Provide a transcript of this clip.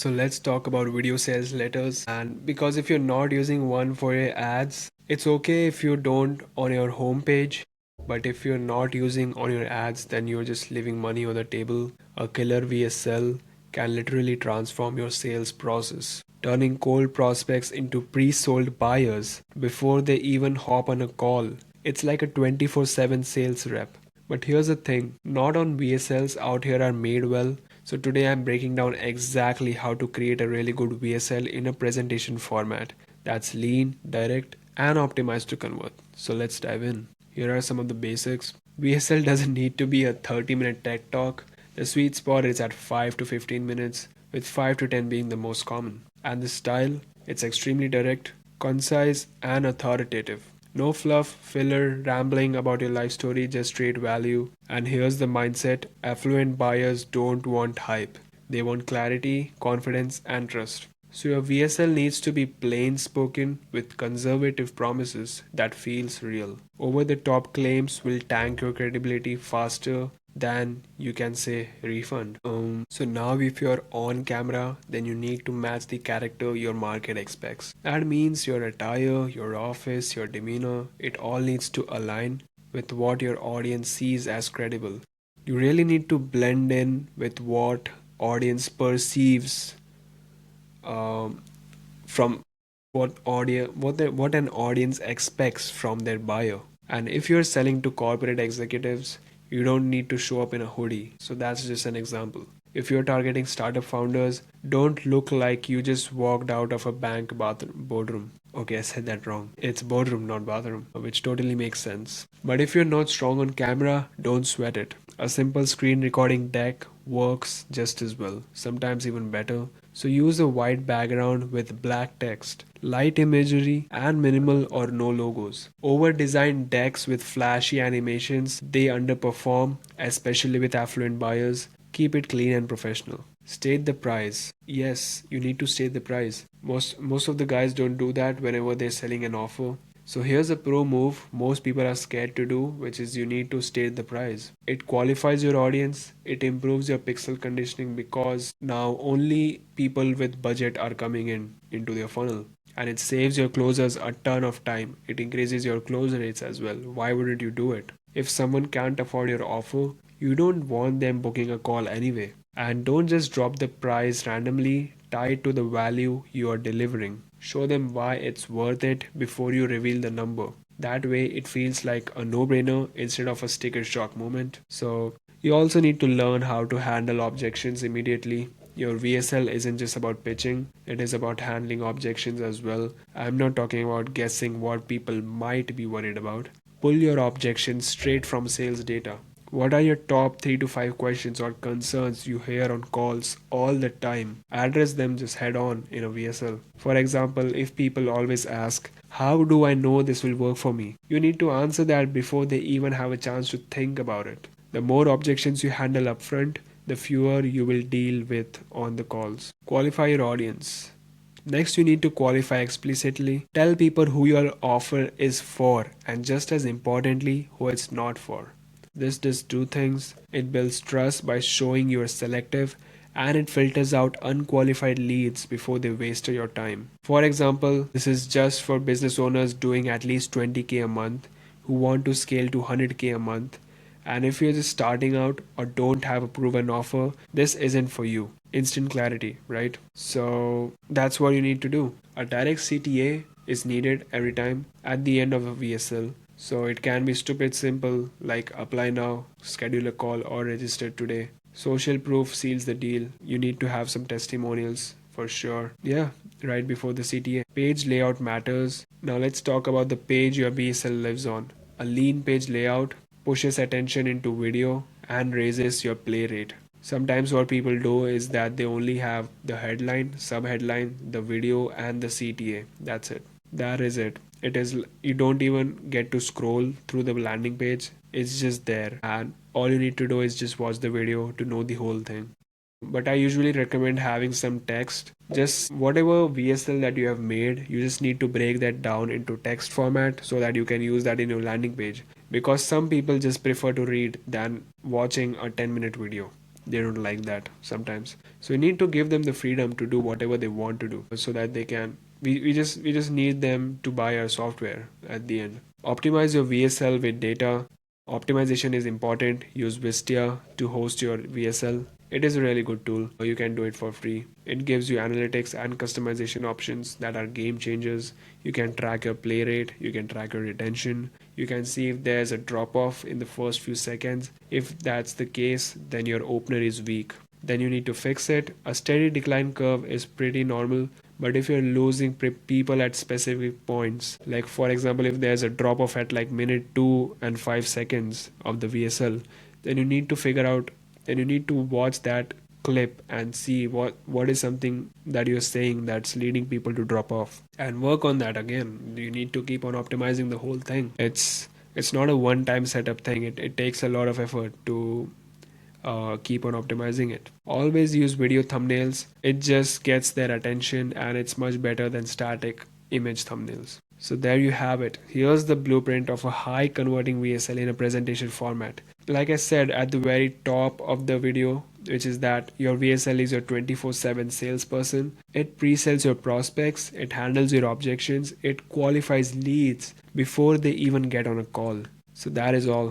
So let's talk about video sales letters. And because if you're not using one for your ads, it's okay if you don't on your homepage. But if you're not using on your ads, then you're just leaving money on the table. A killer VSL can literally transform your sales process, turning cold prospects into pre-sold buyers before they even hop on a call. It's like a 24/7 sales rep. But here's the thing, not on VSLs out here are made well. So today I'm breaking down exactly how to create a really good VSL in a presentation format that's lean, direct, and optimized to convert. So let's dive in. Here are some of the basics. VSL doesn't need to be a 30-minute tech talk. The sweet spot is at 5 to 15 minutes, with 5 to 10 being the most common. And the style, it's extremely direct, concise, and authoritative. No fluff, filler, rambling about your life story, just straight value. And here's the mindset, affluent buyers don't want hype. They want clarity, confidence, and trust. So your VSL needs to be plain spoken with conservative promises that feels real. Over the top claims will tank your credibility faster than you can say refund. So now if you're on camera, then you need to match the character your market expects. That means your attire, your office, your demeanor, it all needs to align with what your audience sees as credible. You really need to blend in with what audience perceives from what an audience expects from their buyer. And if you're selling to corporate executives, you don't need to show up in a hoodie. So that's just an example. If you're targeting startup founders, don't look like you just walked out of a bank boardroom. Okay, I said that wrong. It's boardroom, not bathroom, which totally makes sense. But if you're not strong on camera, don't sweat it. A simple screen recording deck works just as well, sometimes even better. So use a white background with black text, light imagery, and minimal or no logos. Over designed decks with flashy animations, they underperform, especially with affluent buyers. Keep it clean and professional. State the price. Yes, you need to state the price. Most of the guys don't do that whenever they're selling an offer. So here's a pro move most people are scared to do, which is you need to state the price. It qualifies your audience, it improves your pixel conditioning because now only people with budget are coming into their funnel. And it saves your closers a ton of time. It increases your close rates as well. Why wouldn't you do it? If someone can't afford your offer, you don't want them booking a call anyway. And don't just drop the price randomly, tie it to the value you are delivering. Show them why it's worth it before you reveal the number. That way it feels like a no-brainer instead of a sticker shock moment. So you also need to learn how to handle objections immediately. Your VSL isn't just about pitching, it is about handling objections as well. I'm not talking about guessing what people might be worried about. Pull your objections straight from sales data. What are your top 3 to 5 questions or concerns you hear on calls all the time? Address them just head on in a VSL. For example, if people always ask, how do I know this will work for me? You need to answer that before they even have a chance to think about it. The more objections you handle upfront, the fewer you will deal with on the calls. Qualify your audience. Next, you need to qualify explicitly. Tell people who your offer is for, and just as importantly, who it's not for. This does two things. It builds trust by showing you are selective, and it filters out unqualified leads before they waste your time. For example, this is just for business owners doing at least 20K a month who want to scale to 100K a month. And if you're just starting out or don't have a proven offer, this isn't for you. Instant clarity, right? So that's what you need to do. A direct CTA is needed every time at the end of a VSL. So it can be stupid simple like apply now, schedule a call, or register today. Social proof seals the deal. You need to have some testimonials for sure. Yeah, right before the CTA. Page layout matters. Now let's talk about the page your BSL lives on. A lean page layout pushes attention into video and raises your play rate. Sometimes what people do is that they only have the headline, sub-headline, the video, and the CTA. That's it. That is it. It is, you don't even get to scroll through the landing page. It's just there, and all you need to do is just watch the video to know the whole thing. But I usually recommend having some text. Just whatever VSL that you have made, you just need to break that down into text format so that you can use that in your landing page. Because some people just prefer to read than watching a 10-minute video. They don't like that sometimes. So you need to give them the freedom to do whatever they want to do so that they can. We just need them to buy our software at the end. Optimize your VSL with data. Optimization is important. Use Wistia to host your VSL. It is a really good tool. You can do it for free. It gives you analytics and customization options that are game changers. You can track your play rate, you can track your retention, you can see if there's a drop off in the first few seconds. If that's the case, then your opener is weak. Then you need to fix it. A steady decline curve is pretty normal, but if you're losing people at specific points, like for example, if there's a drop off at like minute 2 and 5 seconds of the VSL, then you need to figure out, then you need to watch that clip and see what is something that you're saying that's leading people to drop off and work on that. Again, you need to keep on optimizing the whole thing. It's not a one time setup thing. It takes a lot of effort to keep on optimizing it. Always use video thumbnails. It just gets their attention and it's much better than static image thumbnails. So there you have it. Here's the blueprint of a high converting VSL in a presentation format. Like I said at the very top of the video, which is that your VSL is your 24/7 salesperson. It pre-sells your prospects, it handles your objections, it qualifies leads before they even get on a call. So that is all.